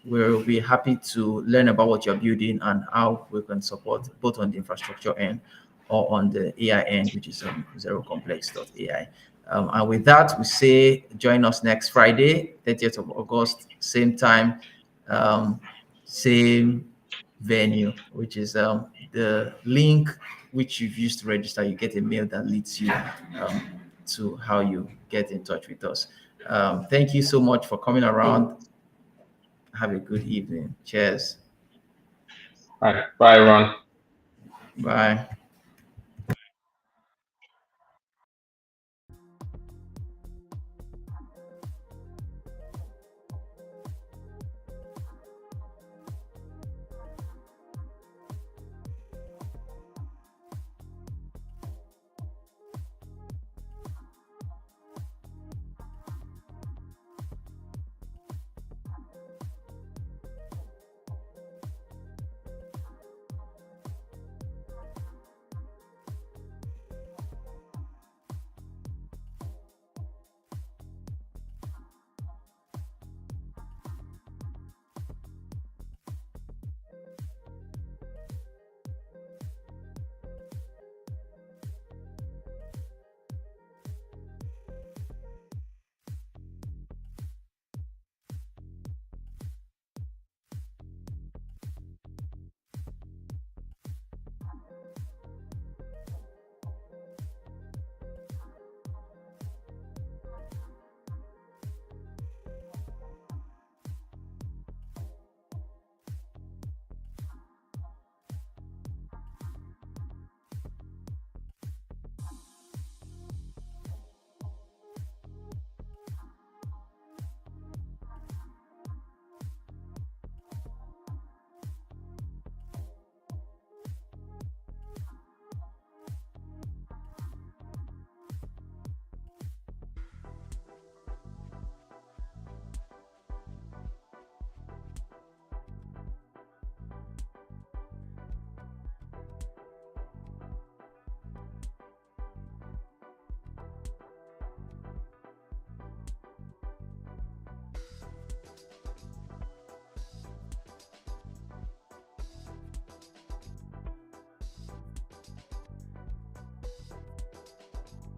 We'll be happy to learn about what you're building and how we can support both on the infrastructure end or on the AI end, which is zerocomplex.ai. And with that, we say join us next Friday, 30th of August, same time, same venue, which is the link which you've used to register. You get a mail that leads you to how you get in touch with us. Thank you so much for coming around. Have a good evening. Cheers. All right. Bye, everyone. Bye.